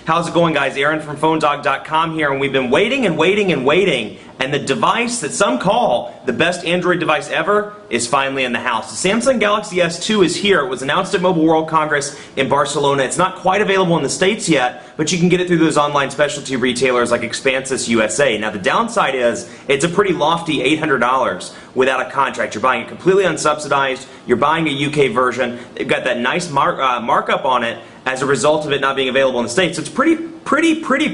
How's it going, guys? Aaron from PhoneDog.com here, and we've been waiting and waiting and waiting, and the device that some call the best Android device ever is finally in the house. The Samsung Galaxy S2 is here. It was announced at Mobile World Congress in Barcelona. It's not quite available in the States yet, but you can get it through those online specialty retailers like Expansys USA. Now, the downside is it's a pretty lofty $800 without a contract. You're buying it completely unsubsidized. You're buying a UK version. They've got that nice markup on it as a result of it not being available in the States. So it's pretty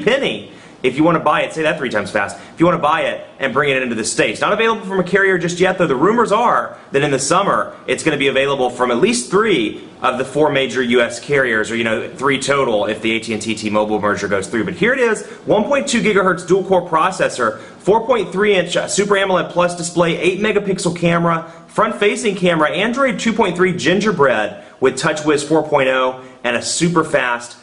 penny if you want to buy it. Say that 3 times fast. If you want to buy it and bring it into the States. Not available from a carrier just yet, though the rumors are that in the summer it's going to be available from at least 3 of the 4 major US carriers, or 3 total if the AT&T T-Mobile merger goes through. But here it is, 1.2 gigahertz dual-core processor, 4.3-inch Super AMOLED Plus display, 8-megapixel camera, front-facing camera, Android 2.3 Gingerbread with TouchWiz 4.0, and a super fast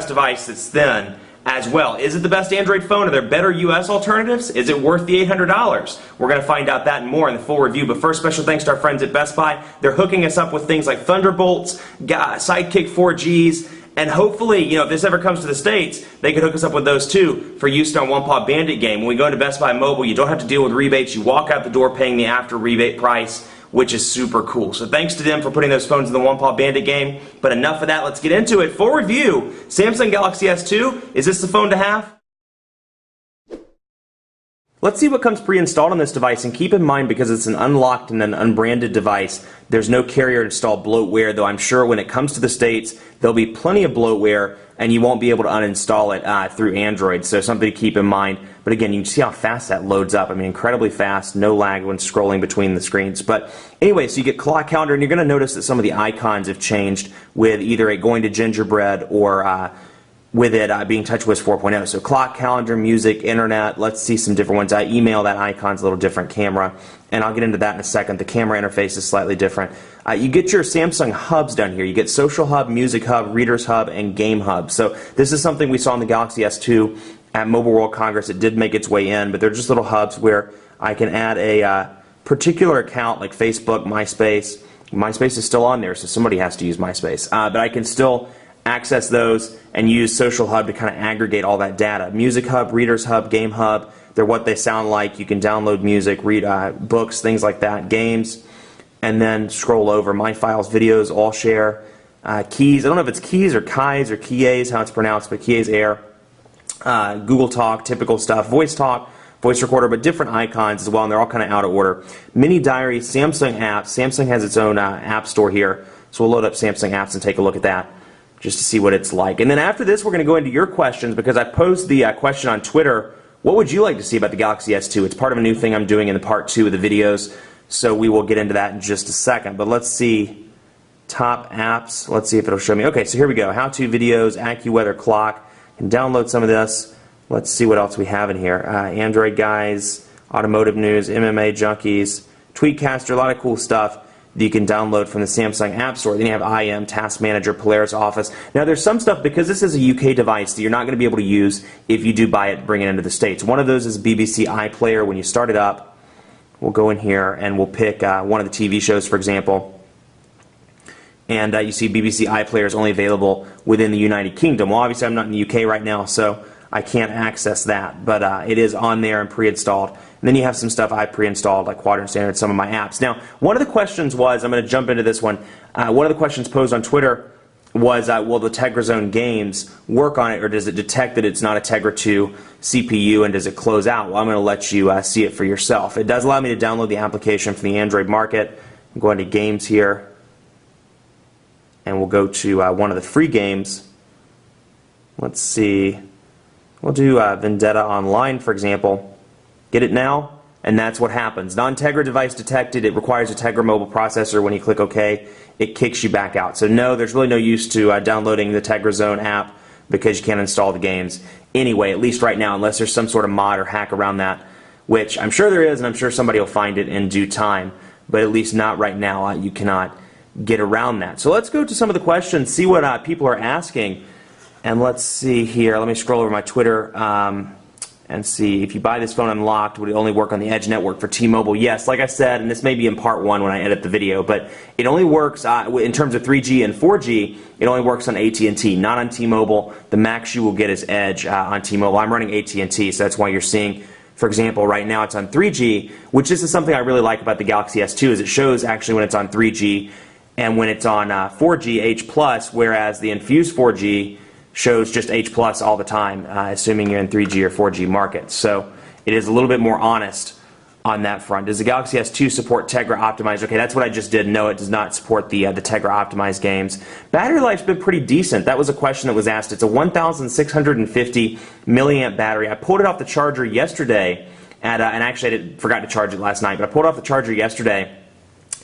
device that's thin as well. Is it the best Android phone? Are there better US alternatives? Is it worth the $800? We're going to find out that and more in the full review. But first, special thanks to our friends at Best Buy. They're hooking us up with things like Thunderbolts, Sidekick 4Gs, and hopefully, if this ever comes to the States, they could hook us up with those too for use on One Paw Bandit game. When we go into Best Buy Mobile, you don't have to deal with rebates. You walk out the door paying the after rebate price, which is super cool. So thanks to them for putting those phones in the One Paw Bandit game. But enough of that, let's get into it. Full review, Samsung Galaxy S2, is this the phone to have? Let's see what comes pre-installed on this device, and keep in mind, because it's an unlocked and an unbranded device, there's no carrier-installed bloatware, though I'm sure when it comes to the States, there'll be plenty of bloatware, and you won't be able to uninstall it through Android, so something to keep in mind. But again, you can see how fast that loads up. I mean, incredibly fast, no lag when scrolling between the screens. But anyway, so you get clock calendar, and you're going to notice that some of the icons have changed with either it going to Gingerbread or with it being TouchWiz 4.0. So clock, calendar, music, internet, let's see some different ones. Email, that icon's a little different, camera, and I'll get into that in a second. The camera interface is slightly different. You get your Samsung hubs down here. You get Social Hub, Music Hub, Readers Hub, and Game Hub. So this is something we saw in the Galaxy S2 at Mobile World Congress. It did make its way in, but they're just little hubs where I can add a particular account like Facebook, MySpace. MySpace is still on there, so somebody has to use MySpace. But I can still access those and use Social Hub to kind of aggregate all that data. Music Hub, Readers Hub, Game Hub, they're what they sound like. You can download music, read books, things like that, games, and then scroll over. My Files, videos, all share. Keys, I don't know if it's Keys or Kais or Kies, how it's pronounced, but Kies Air. Google Talk, typical stuff. Voice Talk, voice recorder, but different icons as well, and they're all kind of out of order. Mini Diary, Samsung apps. Samsung has its own app store here, so we'll load up Samsung apps and take a look at that just to see what it's like. And then after this, we're going to go into your questions, because I posed the question on Twitter, what would you like to see about the Galaxy S2? It's part of a new thing I'm doing in the part 2 of the videos, so we will get into that in just a second. But let's see, top apps, let's see if it'll show me. Okay, so here we go, how-to videos, AccuWeather clock, and download some of this. Let's see what else we have in here. Android guys, automotive news, MMA junkies, Tweetcaster, a lot of cool stuff that you can download from the Samsung App Store. Then you have IM, Task Manager, Polaris Office. Now there's some stuff, because this is a UK device, that you're not going to be able to use if you do buy it, bring it into the States. One of those is BBC iPlayer. When you start it up, we'll go in here and we'll pick one of the TV shows, for example. And you see BBC iPlayer is only available within the United Kingdom. Well, obviously I'm not in the UK right now, so I can't access that, but it is on there and pre-installed. And then you have some stuff I pre-installed, like Quadrant Standard, some of my apps. Now, one of the questions was, I'm going to jump into this one, one of the questions posed on Twitter was, will the Tegra Zone games work on it, or does it detect that it's not a Tegra 2 CPU, and does it close out? Well, I'm going to let you see it for yourself. It does allow me to download the application from the Android market. I'm going to Games here, and we'll go to one of the free games. Let's see. We'll do Vendetta Online, for example. Get it now? And that's what happens. Non-Tegra device detected. It requires a Tegra mobile processor. When you click OK, it kicks you back out. So no, there's really no use to downloading the Tegra Zone app, because you can't install the games anyway, at least right now, unless there's some sort of mod or hack around that, which I'm sure there is, and I'm sure somebody will find it in due time. But at least not right now. You cannot get around that. So let's go to some of the questions, see what people are asking. And let's see here. Let me scroll over my Twitter. and see if you buy this phone unlocked, would it only work on the Edge network for T-Mobile? Yes, like I said, and this may be in part 1 when I edit the video, but it only works in terms of 3G and 4G. It only works on AT&T, not on T-Mobile. The max you will get is Edge on T-Mobile. I'm running AT&T, so that's why you're seeing, for example, right now it's on 3G, which this is something I really like about the Galaxy S2, is it shows actually when it's on 3G and when it's on 4G H+, whereas the Infuse 4G shows just H+ all the time, assuming you're in 3G or 4G markets. So it is a little bit more honest on that front. Does the Galaxy S2 support Tegra optimized? Okay, that's what I just did. No, it does not support the Tegra optimized games. Battery life's been pretty decent. That was a question that was asked. It's a 1,650 milliamp battery. I pulled it off the charger yesterday, and actually I forgot to charge it last night, but I pulled off the charger yesterday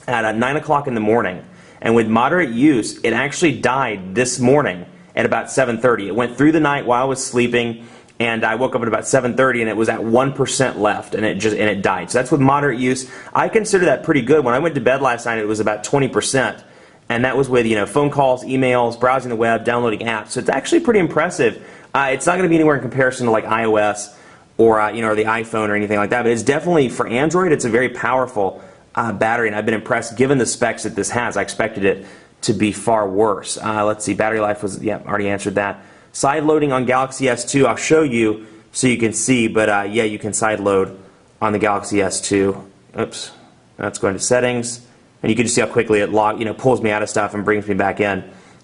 at 9 o'clock in the morning. And with moderate use, it actually died this morning at about 7:30. It went through the night while I was sleeping, and I woke up at about 7:30, and it was at 1% left, and it died. So that's with moderate use. I consider that pretty good. When I went to bed last night, it was about 20%, and that was with phone calls, emails, browsing the web, downloading apps. So it's actually pretty impressive. It's not going to be anywhere in comparison to like iOS or or the iPhone or anything like that, but it's definitely for Android. It's a very powerful battery, and I've been impressed given the specs that this has. I expected it to be far worse. Let's see, battery life was, already answered that. Side loading on Galaxy S2, I'll show you so you can see, but yeah, you can side load on the Galaxy S2. Oops, let's go into settings, and you can just see how quickly it pulls me out of stuff and brings me back in.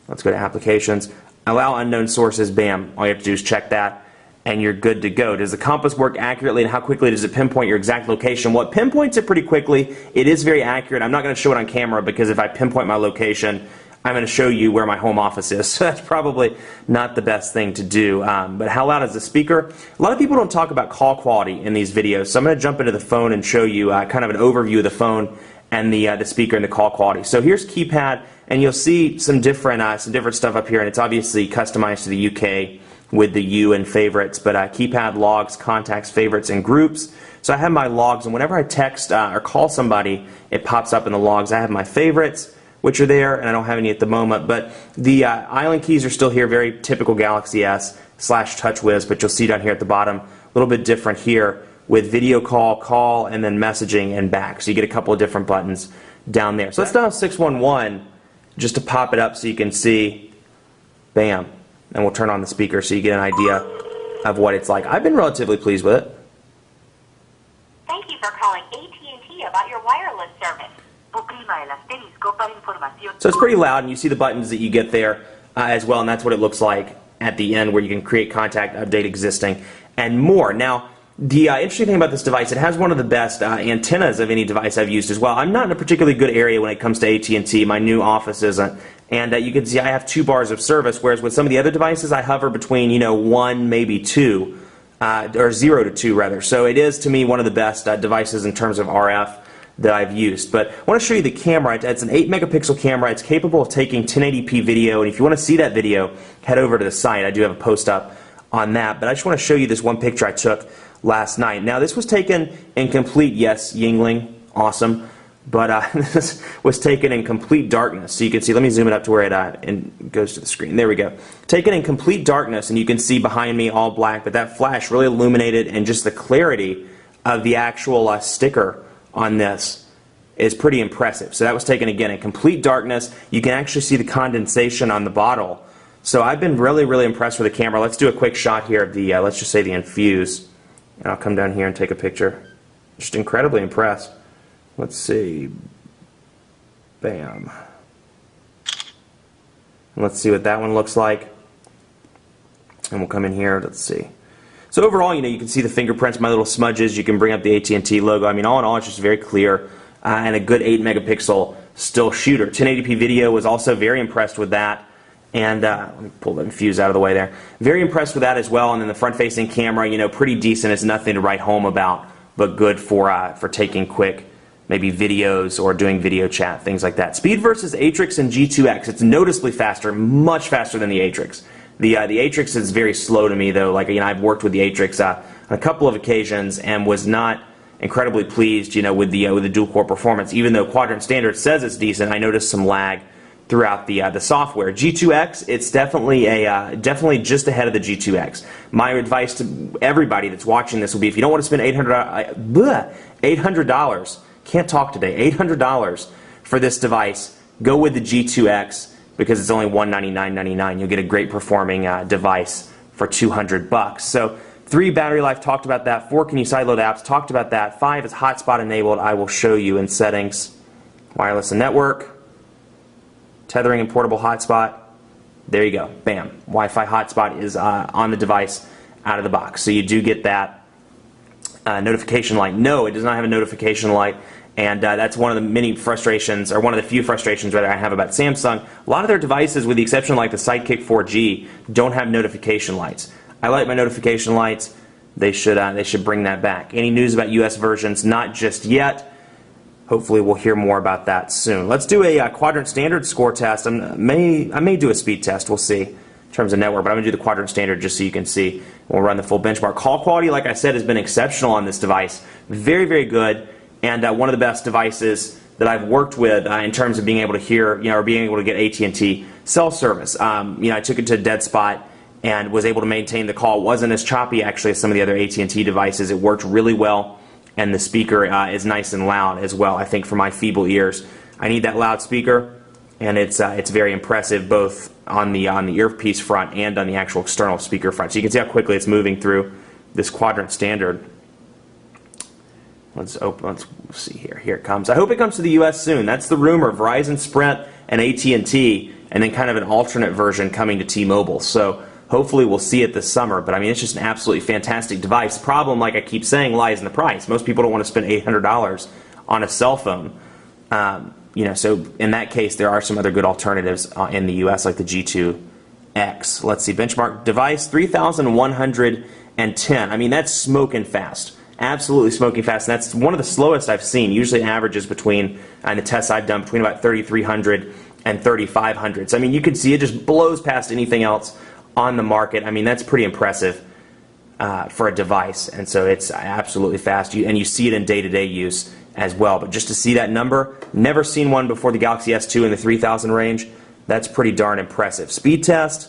Let's go to applications. Allow unknown sources, bam. All you have to do is check that, and you're good to go. Does the compass work accurately, and how quickly does it pinpoint your exact location? Well, it pinpoints it pretty quickly. It is very accurate. I'm not going to show it on camera because if I pinpoint my location, I'm going to show you where my home office is. So that's probably not the best thing to do. But how loud is the speaker? A lot of people don't talk about call quality in these videos, so I'm going to jump into the phone and show you kind of an overview of the phone and the speaker and the call quality. So here's keypad, and you'll see some different stuff up here, and it's obviously customized to the UK with the U and favorites, but keypad, logs, contacts, favorites, and groups. So I have my logs, and whenever I text or call somebody, it pops up in the logs. I have my favorites, which are there, and I don't have any at the moment, but the island keys are still here, very typical Galaxy S / TouchWiz, but you'll see down here at the bottom, a little bit different here with video call, and then messaging and back. So you get a couple of different buttons down there. So let's dial 611 just to pop it up so you can see, bam. And we'll turn on the speaker so you get an idea of what it's like. I've been relatively pleased with it. Thank you for calling AT&T about your wireless service. So it's pretty loud, and you see the buttons that you get there as well, and that's what it looks like at the end, where you can create contact, update existing, and more. Now, the interesting thing about this device, it has one of the best antennas of any device I've used as well. I'm not in a particularly good area when it comes to AT&T. My new office isn't. And you can see I have 2 bars of service, whereas with some of the other devices, I hover between 1, maybe 2, or 0 to 2 rather. So it is, to me, one of the best devices in terms of RF that I've used. But I want to show you the camera. It's an 8 megapixel camera. It's capable of taking 1080p video, and if you want to see that video, head over to the site. I do have a post up on that. But I just want to show you this one picture I took last night. Now, this was taken in complete, yes, Yingling, awesome. But this was taken in complete darkness. So you can see, let me zoom it up to where it goes to the screen. There we go. Taken in complete darkness, and you can see behind me all black, but that flash really illuminated, and just the clarity of the actual sticker on this is pretty impressive. So that was taken again in complete darkness. You can actually see the condensation on the bottle. So I've been really, really impressed with the camera. Let's do a quick shot here of the, let's just say the Infuse. And I'll come down here and take a picture. Just incredibly impressed. Let's see. Bam. Let's see what that one looks like. And we'll come in here. Let's see. So overall, you can see the fingerprints, my little smudges. You can bring up the AT&T logo. I mean, all in all, it's just very clear and a good 8 megapixel still shooter. 1080p video, was also very impressed with that. And let me pull the Infuse out of the way there. Very impressed with that as well. And then the front-facing camera, pretty decent. It's nothing to write home about, but good for taking quick, maybe videos or doing video chat, things like that. Speed versus Atrix and G2X. It's noticeably faster, much faster than the Atrix. The Atrix is very slow to me, though. Like, I've worked with the Atrix on a couple of occasions and was not incredibly pleased, with the dual-core performance. Even though Quadrant Standard says it's decent, I noticed some lag throughout the software. G2X, it's definitely definitely just ahead of the G2X. My advice to everybody that's watching this will be, if you don't want to spend $800, can't talk today, $800 for this device, go with the G2X because it's only $199.99. You'll get a great performing device for $200. So 3, battery life, talked about that. 4, can you sideload apps, talked about that. 5 is hotspot enabled. I will show you in settings, wireless and network. Tethering and portable hotspot. There you go. Bam. Wi-Fi hotspot is on the device out of the box. So you do get that notification light. No, it does not have a notification light. And that's one of the many frustrations, or one of the few frustrations rather I have about Samsung. A lot of their devices, with the exception like the Sidekick 4G, don't have notification lights. I like my notification lights. They should bring that back. Any news about US versions? Not just yet. Hopefully we'll hear more about that soon. Let's do a quadrant standard score test. I may do a speed test. We'll see in terms of network, but I'm going to do the quadrant standard just so you can see. We'll run the full benchmark. Call quality, like I said, has been exceptional on this device. Very, very good, and one of the best devices that I've worked with in terms of being able to hear, or being able to get AT&T cell service. I took it to a dead spot and was able to maintain the call. It wasn't as choppy actually as some of the other AT&T devices. It worked really well. And the speaker is nice and loud as well, I think, for my feeble ears. I need that loudspeaker, and it's very impressive both on the earpiece front and on the actual external speaker front. So you can see how quickly it's moving through this quadrant standard. Let's see here. Here it comes. I hope it comes to the U.S. soon. That's the rumor. Verizon, Sprint, and AT&T, and then kind of an alternate version coming to T-Mobile. So hopefully we'll see it this summer, but I mean, it's just an absolutely fantastic device. The problem, like I keep saying, lies in the price. Most people don't want to spend $800 on a cell phone. So in that case, there are some other good alternatives in the US, like the G2X. Let's see, benchmark device, 3,110. I mean, that's smoking fast. Absolutely smoking fast. And that's one of the slowest I've seen. Usually averages between, and the tests I've done, between about 3,300 and 3,500. So I mean, you can see it just blows past anything else on the market. I mean, that's pretty impressive for a device, and so it's absolutely fast. And you see it in day-to-day use as well. But just to see that number, never seen one before the Galaxy S2 in the 3,000 range. That's pretty darn impressive. Speed test,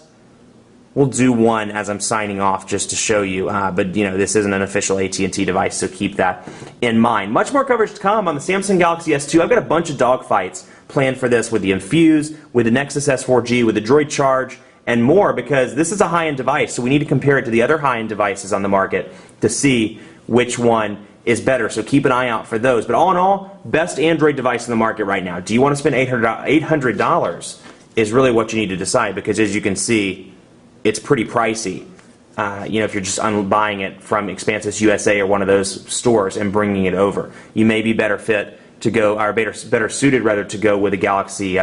we'll do one as I'm signing off just to show you. But this isn't an official AT&T device, so keep that in mind. Much more coverage to come on the Samsung Galaxy S2. I've got a bunch of dogfights planned for this with the Infuse, with the Nexus S4G, with the Droid Charge, and more, because this is a high-end device, so we need to compare it to the other high-end devices on the market to see which one is better. So keep an eye out for those. But all in all, best Android device in the market right now. Do you want to spend $800 is really what you need to decide, because as you can see, it's pretty pricey. If you're just buying it from Expansis USA or one of those stores and bringing it over, you may be better fit to go, or better suited rather, to go with a Galaxy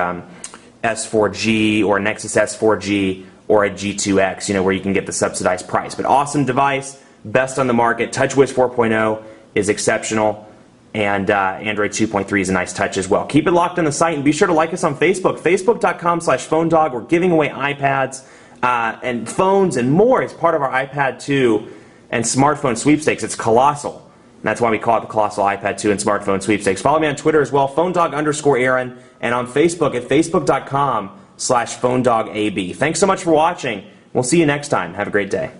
S4G or Nexus S4G or a G2X, where you can get the subsidized price. But awesome device, best on the market. TouchWiz 4.0 is exceptional, and Android 2.3 is a nice touch as well. Keep it locked on the site, and be sure to like us on Facebook, facebook.com/PhoneDog. We're giving away iPads and phones and more as part of our iPad 2 and smartphone sweepstakes. It's colossal. And that's why we call it the Colossal iPad 2 and Smartphone Sweepstakes. Follow me on Twitter as well, PhoneDog_Aaron, and on Facebook at facebook.com/PhoneDogAB. Thanks so much for watching. We'll see you next time. Have a great day.